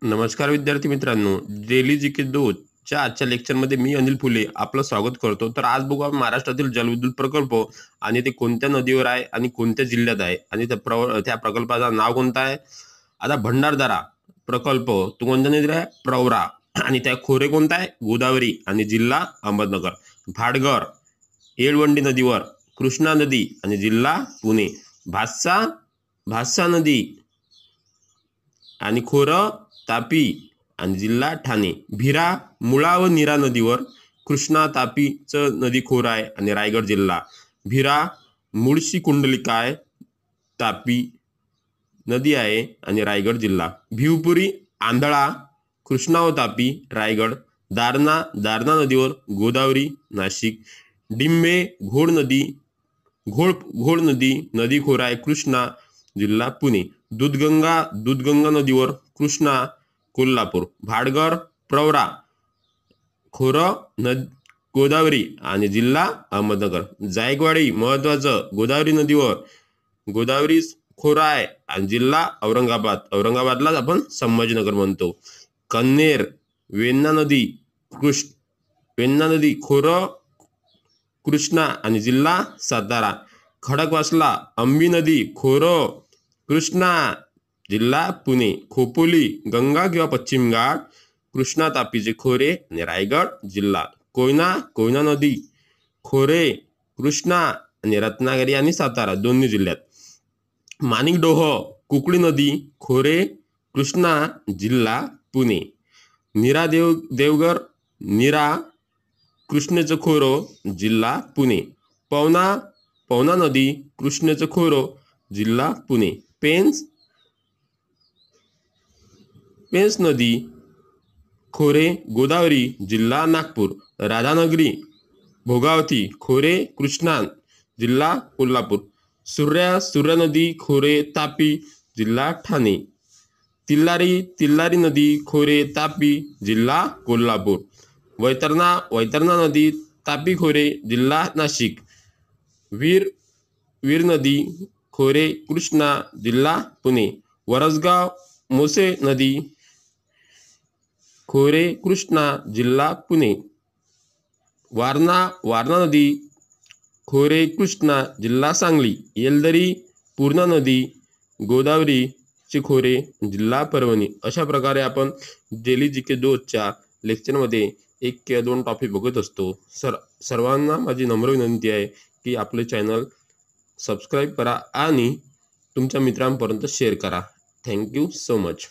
नमस्कार विद्यार्थी मित्रांनो, डेली जीके 2 च्या आजच्या लेक्चरमध्ये मी अनिल फुले आपलं स्वागत करतो। तर आज बघू आपण महाराष्ट्रातील जलविद्युत प्रकल्प आणि ते कोणत्या नदीवर आहे आणि कोणत्या जिल्ह्यात आहे आणि त्या प्रकल्पाचं नाव कोणतं आहे। आता भंडारदरा प्रकल्प तो कोणत्या नदीवर आहे? प्रवरा। आणि त्या खोरे कोणता आहे? गोदावरी आणि जिल्हा अहमदनगर। भाटघर येळवंडी नदीवर कृष्णा नदी आणि जिल्हा पुणे। भातसा नदी आणि खोरं तापी आणि जिल्हा ठाणे। भिरा मुळा व नीरा नदीवर कृष्णा तापीचं नदी खोर आहे आणि रायगड जिल्हा। भिरा मुळशी कुंडलिका आहे, तापी नदी आहे आणि रायगड जिल्हा। भिवपुरी आंधळा कृष्णा व तापी रायगड। दारणा नदीवर गोदावरी नाशिक। डिंबे घोड नदी नदी खोर आहे कृष्णा जिल्हा पुणे। दूधगंगा नदीवर कृष्णा कोल्हापूर। भाटघर प्रवरा खोरं गोदावरी आणि जिल्हा अहमदनगर। जायकवाडी महत्वाचं गोदावरी नदीवर गोदावरी खोरा आहे आणि जिल्हा औरंगाबादलाच आपण संभाजीनगर म्हणतो। कन्हेर वेण्णा नदी खोरं कृष्णा आणि जिल्हा सातारा। खडकवासला अंबी नदी खोरं कृष्णा जिल्हा पुणे। खोपोली गंगा किंवा पश्चिम घाट कृष्णा तापीचे खोरे आणि रायगड जिल्हा। कोयना नदी खोरे कृष्णा आणि रत्नागिरी आणि सातारा दोन्ही जिल्ह्यात। माणिकडोह कुकडी नदी खोरे कृष्णा जिल्हा पुणे। देवगर कृष्णेचं खोरं जिल्हा पुणे। पवना नदी कृष्णेचं खोरं जिल्हा पुणे। पेंच नदी खोरे गोदावरी जिल्हा नागपूर। राधानगरी भोगावती खोरे कृष्णा जिल्हा कोल्हापूर। सूर्या नदी खोरे तापी जिल्हा ठाणे। तिल्लारी नदी खोरे तापी जिल्हा कोल्हापूर। वैतरणा नदी तापी खोरे जिल्हा नाशिक। वीर नदी खोरे कृष्णा जिल्हा पुणे। वरसगाव मोसे नदी खोरे कृष्णा जिल्हा पुणे। वारणा नदी खोरे कृष्णा जिल्हा सांगली। येलदरी पूर्णा नदी गोदावरी चे खोरे जिल्हा परभणी। अशा प्रकारे आपण डेली जीके 2 च्या लेक्चरमध्ये 1 किंवा 2 टॉपिक बघत असतो। सर्वांना माझी नम्र विनंती आहे की आपले चॅनल सबस्क्राईब करा आणि तुमच्या मित्रांपर्यंत शेअर करा। Thank you so much.